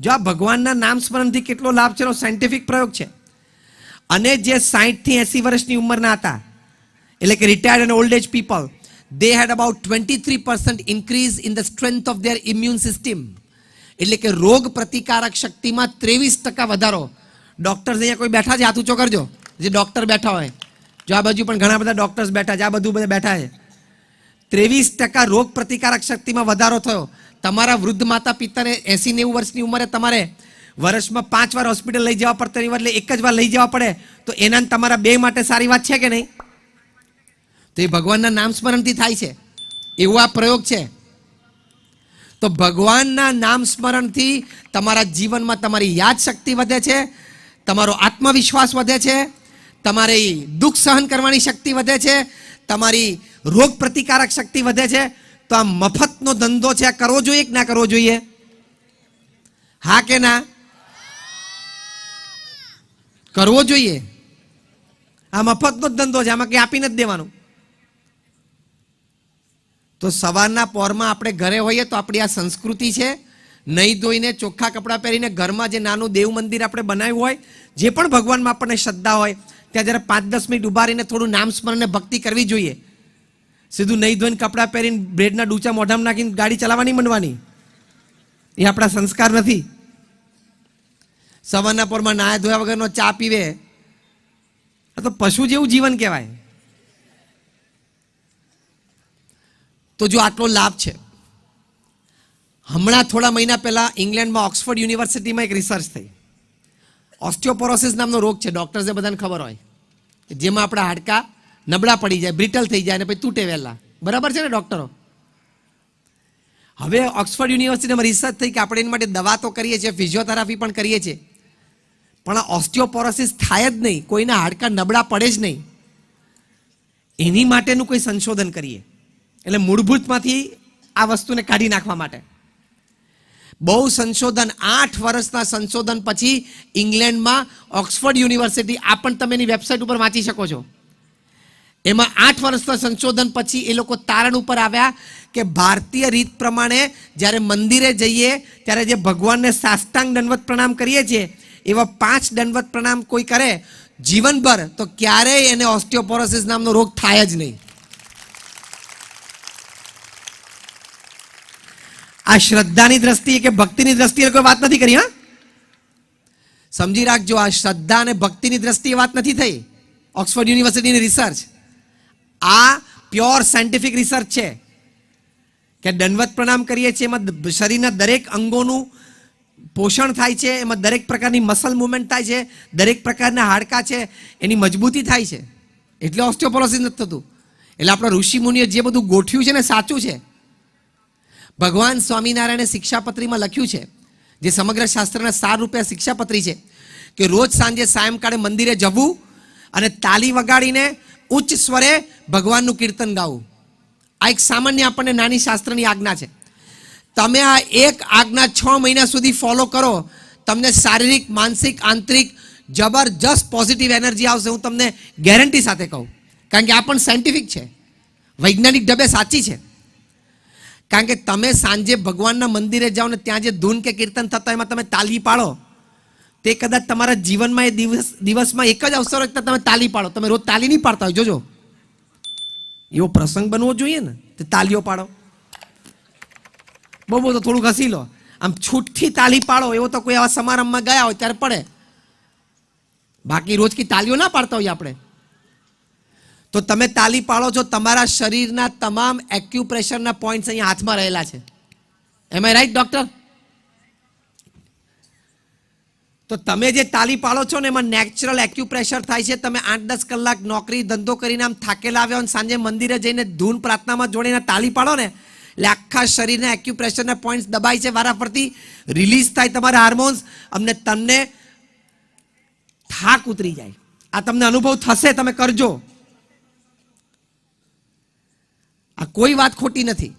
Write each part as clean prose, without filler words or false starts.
જો આ ભગવાનના નામ સ્મરણથી કેટલો લાભ છે એનો સાયન્ટિફિક પ્રયોગ છે. અને જે 60 થી 80 વર્ષની ઉંમરના હતા, એટલે કે retired and old age people, they had about 23% increase in the strength of their immune system. એટલે કે રોગ પ્રતિકારક શક્તિમાં 23% વધારો. ડોક્ટર્સ અહીંયા કોઈ બેઠા છે? હાથ ઊંચો કરજો જે ડોક્ટર બેઠા હોય. જો આ બાજુ પણ ઘણા બધા ડોક્ટર્સ બેઠા છે, આ બધું બધા બેઠા છે. 23% રોગ પ્રતિકારક શક્તિમાં વધારો થયો. તમારા વૃદ્ધ માતા પિતાને 80-90 વર્ષની ઉંમરે તમારે વર્ષમાં 5 વાર હોસ્પિટલ લઈ જવા પડે, તેની બદલે એક જ વાર લઈ જવા પડે, તો એના તમારા બે માટે સારી વાત છે કે નહીં? તો એ ભગવાનના નામ સ્મરણથી થાય છે, એવો આ પ્રયોગ છે. તો ભગવાનના નામ સ્મરણથી તમારા જીવનમાં તમારી યાદ શક્તિ વધે છે, તમારો આત્મવિશ્વાસ વધે છે, તમારી દુઃખ સહન કરવાની શક્તિ વધે છે, તમારી રોગ પ્રતિકારક શક્તિ વધે છે. તો આ મફતનો ધંધો છે, આ કરવો જોઈએ કે ના કરવો જોઈએ? હા કે ના? કરવો જોઈએ. આ મફતનો જ ધંધો છે, આમાં કંઈ આપી નથી દેવાનું. તો સવારના પોરમાં આપણે ઘરે હોઈએ તો આપણી આ સંસ્કૃતિ છે, નહીં ધોઈને ચોખ્ખા કપડાં પહેરીને ઘરમાં જે નાનું દેવ મંદિર આપણે બનાવ્યું હોય, જે પણ ભગવાનમાં આપણને શ્રદ્ધા હોય, ત્યાં જરા 5-10 મિનિટ ઉભા રહીને થોડું નામ સ્મરણ ભક્તિ કરવી જોઈએ. સીધું નહીં ધોઈને કપડાં પહેરીને બ્રેડના ડૂચા મોઢામાં નાખીને ગાડી ચલાવવાની માંડવાની, એ આપણા સંસ્કાર નથી. સવારના પોરમાં નાયા ધોયા વગરનો ચા પીવે તો પશુ જેવું જીવન કહેવાય. તો જો આટલો લાભ છે, હમણાં થોડા મહિના પહેલા ઇંગ્લેન્ડમાં ઓક્સફર્ડ યુનિવર્સિટીમાં એક રિસર્ચ થઈ. ઓસ્ટિયોપોરોસિસ નામનો રોગ છે, ડોક્ટર્સને બધાને ખબર હોય, જેમાં આપણા હાડકા નબળા પડી જાય, બ્રિટલ થઈ જાય અને પછી તૂટે વહેલા. બરાબર છે ને ડોક્ટરો? હવે ઓક્સફર્ડ યુનિવર્સિટીમાં રિસર્ચ થઈ કે આપણે એના માટે દવા તો કરીએ છીએ, ફિઝિયોથેરાપી પણ કરીએ છીએ, પણ આ ઓસ્ટિયોપોરોસિસ થાય જ નહીં, કોઈના હાડકા નબળા પડે જ નહીં, એની માટેનું કોઈ સંશોધન કરીએ. એટલે મૂળભૂતમાંથી આ વસ્તુને કાઢી નાખવા માટે બહુ સંશોધન, 8 વર્ષના સંશોધન પછી ઇંગ્લેન્ડમાં ઓક્સફર્ડ યુનિવર્સિટી, આ પણ તમે એની વેબસાઇટ ઉપર વાંચી શકો છો, એમાં 8 વર્ષના સંશોધન પછી એ લોકો તારણ ઉપર આવ્યા કે ભારતીય રીત પ્રમાણે જ્યારે મંદિરે જઈએ ત્યારે જે ભગવાનને સાષ્ટાંગ દંડવત પ્રણામ કરીએ છીએ, એવા 5 દંડવત પ્રણામ કોઈ કરે જીવનભર, તો ક્યારેય એને ઓસ્ટિયોપોરોસિસ નામનો રોગ થાય જ નહીં. આ શ્રદ્ધાની દ્રષ્ટિએ કે ભક્તિની દ્રષ્ટિએ કોઈ વાત નથી કરી. હા, સમજી રાખજો, આ શ્રદ્ધા અને ભક્તિની દ્રષ્ટિએ વાત નથી થઈ. ઓક્સફર્ડ યુનિવર્સિટીની રિસર્ચ, આ પ્યોર સાયન્ટિફિક રિસર્ચ છે કે દંડવત પ્રણામ કરીએ છીએ એમાં શરીરના દરેક અંગોનું પોષણ થાય છે, એમાં દરેક પ્રકારની મસલ મુવમેન્ટ થાય છે, દરેક પ્રકારના હાડકા છે એની મજબૂતી થાય છે, એટલે ઓસ્ટિયોપોરોસિસ નથી થતું. એટલે આપણા ઋષિ મુનિએ જે બધું ગોઠવ્યું છે ને સાચું છે. ભગવાન સ્વામિનારાયણે શિક્ષાપત્રીમાં લખ્યું છે, જે સમગ્ર શાસ્ત્રના 4 રૂપિયા શિક્ષાપત્રી છે, કે રોજ સાંજે સાયંકાળે મંદિરે જવું અને તાલી વગાડીને ઉચ્ચ સ્વરે ભગવાનનું કીર્તન ગાવું. આ એક સામાન્ય આપણને નાની શાસ્ત્રની આજ્ઞા છે. તમે આ એક આજ્ઞા 6 મહિના સુધી ફોલો કરો, તમને શારીરિક, માનસિક, આંતરિક જબરજસ્ત પોઝિટિવ એનર્જી આવશે, હું તમને ગેરંટી સાથે કહું. કારણ કે આ પણ સાયન્ટિફિક છે, વૈજ્ઞાનિક ઢબે સાચી છે. કારણ કે તમે સાંજે ભગવાનના મંદિરે જાઓ ને ત્યાં જે ધૂન કે કીર્તન થતા એમાં તમે તાલી પાડો, તે કદાચ તમારા જીવનમાં એ દિવસમાં એક જ અવસર હોય તમે તાલી પાડો. તમે રોજ તાલી નહીં પાડતા હોય, જોજો, એવો પ્રસંગ બનવો જોઈએ ને, તે તાલીઓ પાડો. બહુ તો થોડુંક હસી લો, આમ છૂટથી તાલી પાડો, એવો તો કોઈ આવા સમારંભમાં ગયા હોય ત્યારે પડે, બાકી રોજ કી તાલીઓ ના પાડતા હોય આપણે. તો તમે તાલી પાડો છો, તમારા શરીરના તમામ એક્યુપ્રેશરના પોઈન્ટ્સ અહીંયા હાથમાં રહેલા છે. એમ આઈ રાઈટ ડોક્ટર? તો તમે જે તાલી પાડો છો ને એમાં નેચરલ એક્યુપ્રેશર થાય છે. તમે 8-10 કલાક નોકરી ધંધો કરીને આમ થાકેલા આવ્યા અને સાંજે મંદિરે જઈને ધૂન પ્રાર્થનામાં જોડીને તાલી પાડો ને, એટલે આખા શરીરના એક્યુપ્રેશરના પોઈન્ટ્સ દબાય છે, વારાફરતી રિલીઝ થાય તમારા હાર્મોન્સ, અમને તમને થાક ઉતરી જાય. આ તમને અનુભવ થશે, તમે કરજો. આ કોઈ વાત ખોટી નથી.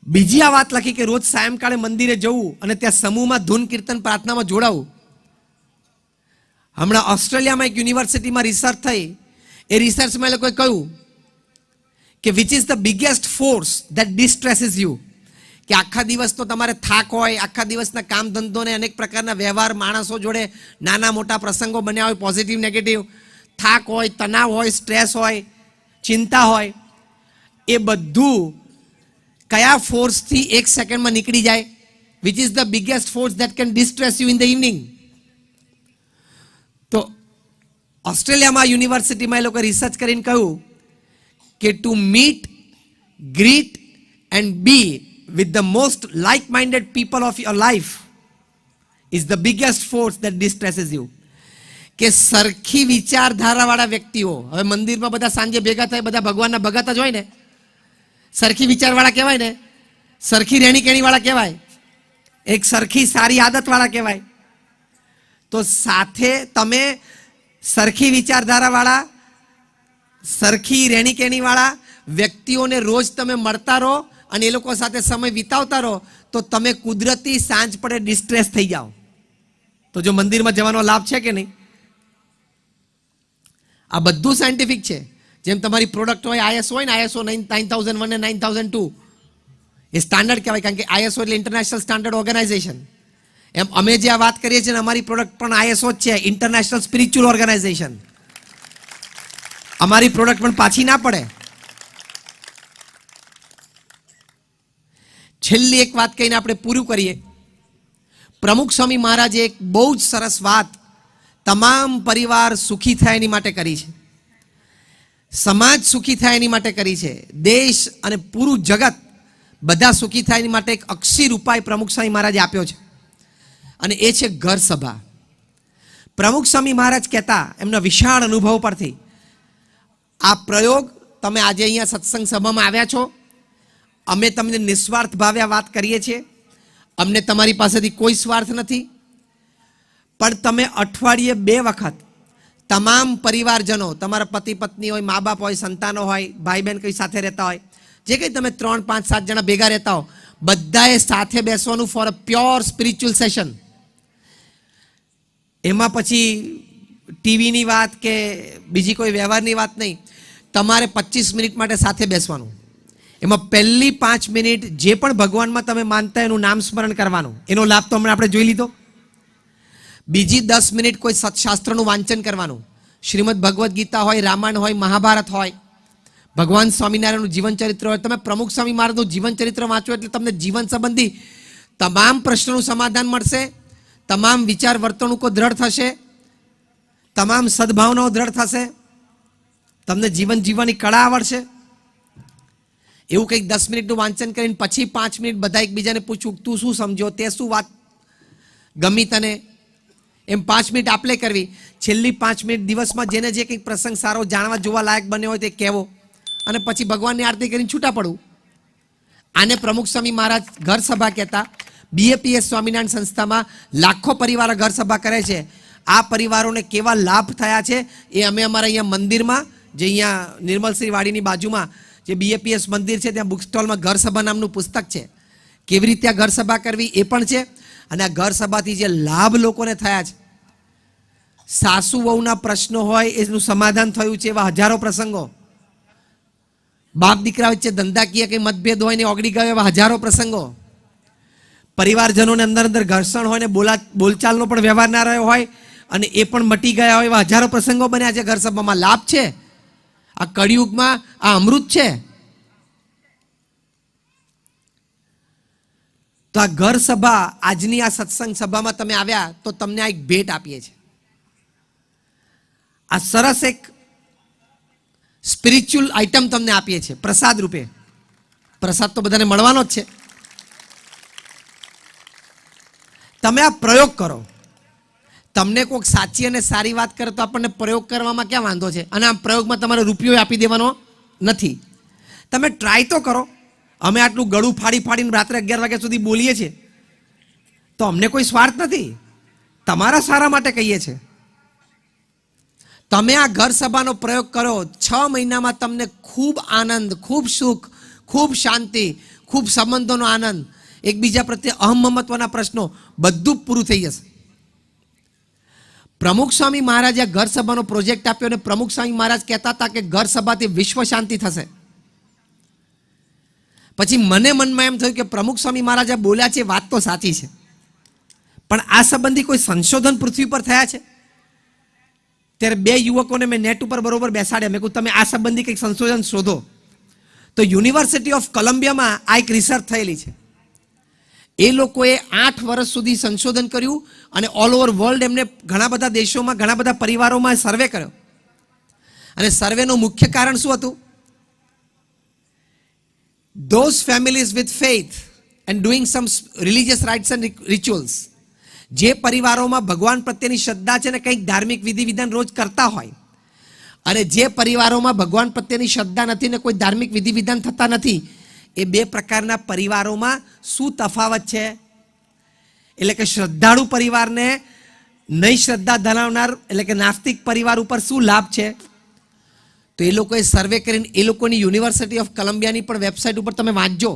બીજી આ વાત લખી કે રોજ સાયંકાળે મંદિરે જવું અને ત્યાં સમૂહમાં ધૂન કીર્તન પ્રાર્થનામાં જોડાવું. હમણાં ઓસ્ટ્રેલિયામાં એક યુનિવર્સિટીમાં રિસર્ચ થઈ, એ રિસર્ચમાં એ લોકોએ કહ્યું કે which is the biggest force that distresses you, કે આખા દિવસનો તમારે થાક હોય, આખા દિવસના કામ ધંધોને અનેક પ્રકારના વ્યવહાર, માણસો જોડે નાના મોટા પ્રસંગો બન્યા હોય, પોઝિટિવ નેગેટિવ, થાક હોય, તણાવ હોય, સ્ટ્રેસ હોય, ચિંતા હોય, એ બધું કયા ફોર્સથી એક સેકન્ડમાં નીકળી જાય? Which is the biggest force that can distress you in the evening? તો ઓસ્ટ્રેલિયામાં યુનિવર્સિટીમાં એ લોકો રિસર્ચ કરીને કહ્યું કે to meet, greet and be with the most like-minded people of your life is the biggest force that distresses you. કે સરખી વિચારધારાવાળા વ્યક્તિઓ, હવે મંદિરમાં બધા સાંજે ભેગા થાય, બધા ભગવાનના ભગત જ હોય ને, સરખી વિચારવાળા કહેવાય ને, સરખી રહેણી કેણીવાળા કહેવાય, એક સરખી સારી આદતવાળા કહેવાય. તો સાથે તમે સરખી વિચારધારાવાળા, સરખી રહેણી કેણીવાળા વ્યક્તિઓને રોજ તમે મળતા રહો અને એ લોકો સાથે સમય વિતાવતા રહો, તો તમે કુદરતી સાંજ પડે ડિસ્ટ્રેસ થઈ જાઓ. તો જો મંદિરમાં જવાનો લાભ છે કે નહીં? આ બધું સાયન્ટિફિક છે. જેમ તમારી પ્રોડક્ટ હોય, ISO હોય ને, ISO 9001 અને 9002 એ સ્ટાન્ડર્ડ કહેવાય, કારણ કે ISO એટલે ઇન્ટરનેશનલ સ્ટાન્ડર્ડ ઓર્ગેનાઇઝેશન. એમ અમે જે આ વાત કરીએ છીએ ને, અમારી પ્રોડક્ટ પણ ISO જ છે, ઇન્ટરનેશનલ સ્પિરિચ્યુઅલ ઓર્ગેનાઇઝેશન. અમારી પ્રોડક્ટ પણ પાછી ના પડે. છેલ્લી એક વાત કહીને આપણે પૂરું કરીએ. પ્રમુખ સ્વામી મહારાજે એક બહુ જ સરસ વાત તમામ પરિવાર સુખી થાય એની માટે કરી છે, સમાજ સુખી થાય એની માટે કરી છે, દેશ અને પૂરું જગત બધા સુખી થાય એની માટે એક અક્ષીર ઉપાય પ્રમુખ સ્વામી મહારાજે આપ્યો છે, અને એ છે ઘર સભા. પ્રમુખ સ્વામી મહારાજ કહેતા એમના વિશાળ અનુભવ પરથી, આ પ્રયોગ તમે આજે અહીંયા સત્સંગ સભામાં આવ્યા છો, અમે તમને નિસ્વાર્થ ભાવે આ વાત કરીએ છીએ, અમને તમારી પાસેથી કોઈ સ્વાર્થ નથી, પણ તમે અઠવાડિયે 2 વખત તમામ પરિવારજનો, તમારા પતિ પત્ની હોય, મા બાપ હોય, સંતાનો હોય, ભાઈ બહેન કોઈ સાથે રહેતા હોય, જે કંઈ તમે 3, 5, 7 જણા ભેગા રહેતા હો, બધાએ સાથે બેસવાનું for a pure spiritual session. એમાં પછી ટીવીની વાત કે બીજી કોઈ વ્યવહારની વાત નહીં, તમારે 25 મિનિટ માટે સાથે બેસવાનું. એમાં પહેલી 5 મિનિટ જે પણ ભગવાનમાં તમે માનતા એનું નામ સ્મરણ કરવાનું, એનો લાભ તો હમણાં આપણે જોઈ લીધો. બીજી 10 મિનિટ કોઈ સત્શાસ્ત્રનું વાંચન કરવાનું, શ્રીમદ ભગવદ્ ગીતા હોય, રામાયણ હોય, મહાભારત હોય, ભગવાન સ્વામિનારાયણનું જીવન ચરિત્ર હોય. તમે પ્રમુખ સ્વામી મહારાજનું જીવન ચરિત્ર વાંચો એટલે તમને જીવન સંબંધી તમામ પ્રશ્નોનું સમાધાન મળશે, તમામ વિચાર વર્તણૂકો દ્રઢ થશે, તમામ સદભાવનાઓ દ્રઢ થશે, તમને જીવન જીવવાની કળા આવડશે. એવું કંઈક 10 મિનિટનું વાંચન કરીને પછી 5 મિનિટ બધા એકબીજાને પૂછવું, તું શું સમજ્યો, તે શું વાત ગમી તને, એમ 5 મિનિટ આપણે કરવી. છેલ્લી 5 મિનિટ દિવસમાં જેને જે કંઈક પ્રસંગ સારો જાણવા જોવા લાયક બન્યો હોય તે કહેવો, અને પછી ભગવાનની આરતી કરીને છૂટા પડવું. આને પ્રમુખ સ્વામી મહારાજ ઘર સભા કહેતા. BAPS સ્વામિનારાયણ સંસ્થામાં લાખો પરિવારો ઘર સભા કરે છે. આ પરિવારોને કેવા લાભ થયા છે એ અમે અમારા અહીંયા મંદિરમાં, જે અહીંયા નિર્મલશ્રી વાડીની બાજુમાં જે BAPS મંદિર છે, ત્યાં બુક સ્ટોલમાં ઘર સભા નામનું પુસ્તક છે, કેવી રીતે આ ઘર સભા કરવી એ પણ છે. અને આ ઘર સભાથી જે લાભ લોકોને થયા છે, સાસુ વહુના પ્રશ્નો હોય એનું સમાધાન થયું છે, એવા હજારો પ્રસંગો, બાપ દીકરા વચ્ચે ધંધાકીય કંઈ મતભેદ હોય ને ઓગળી ગયો એવા હજારો પ્રસંગો, પરિવારજનોને અંદર અંદર ઘર્ષણ હોય ને બોલચાલનો પણ વ્યવહાર ના રહ્યો હોય અને એ પણ મટી ગયા હોય એવા હજારો પ્રસંગો બન્યા છે. ઘર સભામાં લાભ છે. આ કળિયુગમાં આ અમૃત છે. તો આ ઘર સભા, આજની આ સત્સંગ સભામાં તમે આવ્યા તો તમને આ એક ભેટ આપીએ છીએ. આ સરસ એક સ્પિરિચ્યુઅલ આઇટમ તમને આપીએ છીએ પ્રસાદ રૂપે. પ્રસાદ તો બધાને મળવાનો જ છે. તમે આ પ્રયોગ કરો. તમને કોઈક સાચી અને સારી વાત કરે તો આપણને પ્રયોગ કરવામાં ક્યાં વાંધો છે? અને આ પ્રયોગમાં તમારે રૂપિયો આપી દેવાનો નથી. તમે ટ્રાય તો કરો. અમે આટલું ગળું ફાડી ફાડીને રાત્રે 11 વાગ્યા સુધી બોલીએ છીએ તો અમને કોઈ સ્વાર્થ નથી, તમારા સારા માટે કહીએ છીએ. તમે આ ઘર સભાનો પ્રયોગ કરો, 6 મહિનામાં તમને ખૂબ આનંદ, ખૂબ સુખ, ખૂબ શાંતિ, ખૂબ સંબંધોનો આનંદ, એકબીજા પ્રત્યે અહમ-મમત્વના પ્રશ્નો બધું પૂરું થઈ જશે. પ્રમુખ સ્વામી મહારાજે ઘર સભાનો પ્રોજેક્ટ આપ્યો અને પ્રમુખ સ્વામી મહારાજ કહેતા હતા કે ઘર સભાથી વિશ્વ શાંતિ થશે. પછી મને મનમાં એમ થયું કે પ્રમુખ સ્વામી મહારાજે બોલ્યા છે વાત તો સાચી છે, પણ આ સંબંધી કોઈ સંશોધન પૃથ્વી પર થયા છે? ત્યારે બે યુવકોને મેં નેટ ઉપર બરોબર બેસાડ્યા. મેં કહ્યું તમે આ સંબંધી કંઈક સંશોધન શોધો. તો યુનિવર્સિટી ઓફ કોલંબિયામાં આ એક રિસર્ચ થયેલી છે. એ લોકોએ 8 વર્ષ સુધી સંશોધન કર્યું અને ઓલ ઓવર વર્લ્ડ એમને ઘણા બધા દેશોમાં ઘણા બધા પરિવારોમાં સર્વે કર્યો. અને સર્વેનું મુખ્ય કારણ શું હતું? Those families with faith and doing some religious rites and rituals, જે પરિવારોમાં ભગવાન પ્રત્યેની શ્રદ્ધા છે ને કંઈક ધાર્મિક વિધિ વિધાન રોજ કરતા હોય, અને જે પરિવારોમાં ભગવાન પ્રત્યેની શ્રદ્ધા નથી ને કોઈ ધાર્મિક વિધિ વિધાન થતા નથી, એ બે પ્રકારના પરિવારોમાં શું તફાવત છે? એટલે કે શ્રદ્ધાળુ પરિવારને નહીં શ્રદ્ધા ધરાવનાર એટલે કે નાસ્તિક પરિવાર ઉપર શું લાભ છે? તો એ લોકોએ સર્વે કરીને એ લોકોની યુનિવર્સિટી ઓફ કોલંબિયાની પણ વેબસાઇટ ઉપર તમે વાંચજો.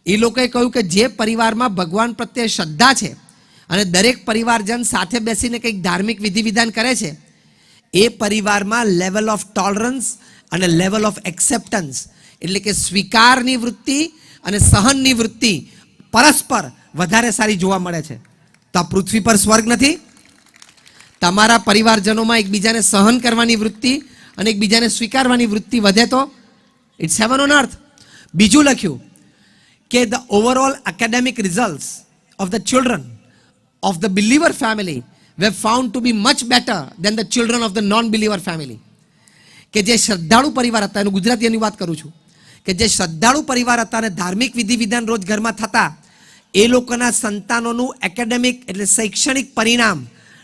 એ લોકોએ કહ્યું કે જે પરિવારમાં ભગવાન પ્રત્યે શ્રદ્ધા છે અને દરેક પરિવારજન સાથે બેસીને કંઈક ધાર્મિક વિધિ વિધાન કરે છે, એ પરિવારમાં લેવલ ઓફ ટોલરન્સ અને લેવલ ઓફ એક્સેપ્ટન્સ એટલે કે સ્વીકારની વૃત્તિ અને સહનની વૃત્તિ પરસ્પર વધારે સારી જોવા મળે છે. તો આ પૃથ્વી પર સ્વર્ગ નથી? તમારા પરિવારજનોમાં એકબીજાને સહન કરવાની વૃત્તિ અને એકબીજાને સ્વીકારવાની વૃત્તિ વધે તો ઇટ્સ હેવન ઓન અર્થ. બીજું લખ્યું કે the overall academic results of the children of the believer family were found to be much better than the children of the non-believer family. કે જે શ્રદ્ધાળુ પરિવાર હતા, એનું ગુજરાતીની વાત કરું છું, કે જે શ્રદ્ધાળુ પરિવાર હતા અને ધાર્મિક વિધિ વિધાન રોજ ઘરમાં થતા, એ લોકોના સંતાનોનું એકેડેમિક એટલે શૈક્ષણિક પરિણામ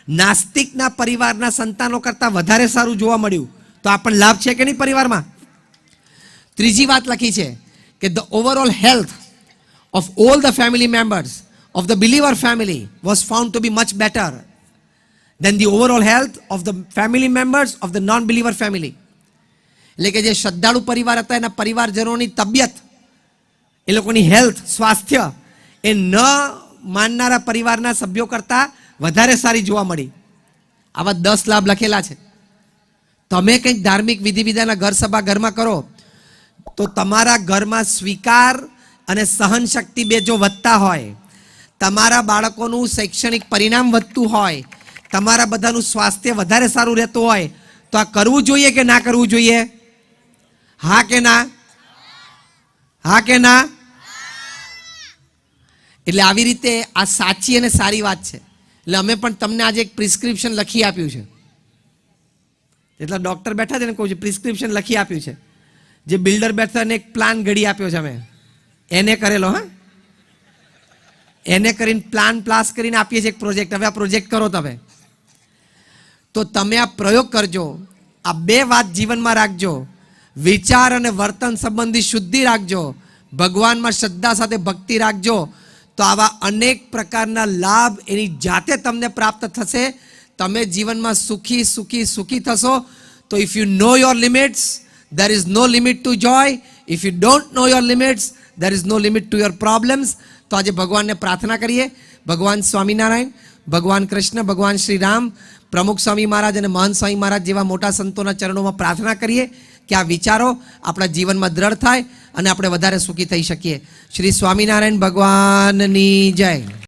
નાસ્તિકના પરિવારના સંતાનો કરતાં વધારે સારું જોવા મળ્યું. તો આ પણ લાભ છે કે નહીં પરિવારમાં? ત્રીજી વાત લખી છે કે the overall health of all the family members of the believer family was found to be much better than the overall health of the family members of the non-believer family. એટલે કે જે શ્રદ્ધાળુ પરિવાર હતા એના પરિવારજનોની તબિયત, એ લોકોની હેલ્થ, સ્વાસ્થ્ય એ ન માનનારા પરિવારના સભ્યો કરતાં વધારે સારી જોવા મળી. આવા 10 લાભ લખેલા છે. તમે કંઈક ધાર્મિક વિધિ વિધાનના ઘર સભા ઘરમાં કરો તો તમારા ઘરમાં સ્વીકાર અને સહન શક્તિ બે જો વધતા હોય, તમારા બાળકોનું શૈક્ષણિક પરિણામ વધતું હોય, તમારા બધાનું સ્વાસ્થ્ય વધારે સારું રહેતું હોય, તો આ કરવું જોઈએ કે ના કરવું જોઈએ? હા કે ના? હા કે ના? એટલે આવી રીતે આ સાચી અને સારી વાત છે. એટલે અમે પણ તમને આજે એક પ્રિસ્ક્રિપ્શન લખી આપ્યું છે. એટલા ડૉક્ટર બેઠા છે ને કહું છું, પ્રિસ્ક્રિપ્શન લખી આપ્યું છે. જે બિલ્ડર બેઠા એને એક પ્લાન ઘડી આપ્યો છે અમે, એને કરેલો. હા, એને કરીને પ્લાન પ્લાસ કરીને આપીએ છીએ એક પ્રોજેક્ટ. હવે આ પ્રોજેક્ટ કરો તમે. તો તમે આ પ્રયોગ કરજો. આ બે વાત જીવનમાં રાખજો. વિચાર અને વર્તન સંબંધી શુદ્ધિ રાખજો. ભગવાનમાં શ્રદ્ધા સાથે ભક્તિ રાખજો. તો આવા અનેક પ્રકારના લાભ એની જાતે તમને પ્રાપ્ત થશે. તમે જીવનમાં સુખી સુખી સુખી થશો. તો if you know your limits, there is no limit to joy. If you don't know your limits, there is no limit to your problems. તો આજે ભગવાનને પ્રાર્થના કરીએ. ભગવાન સ્વામિનારાયણ, ભગવાન કૃષ્ણ, ભગવાન શ્રી રામ, પ્રમુખ સ્વામી મહારાજ અને મહંત સ્વામી મહારાજ જેવા મોટા સંતોના ચરણોમાં પ્રાર્થના કરીએ કે આ વિચારો આપણા જીવનમાં દ્રઢ થાય અને આપણે વધારે સુખી થઈ શકીએ. શ્રી સ્વામિનારાયણ ભગવાનની જય.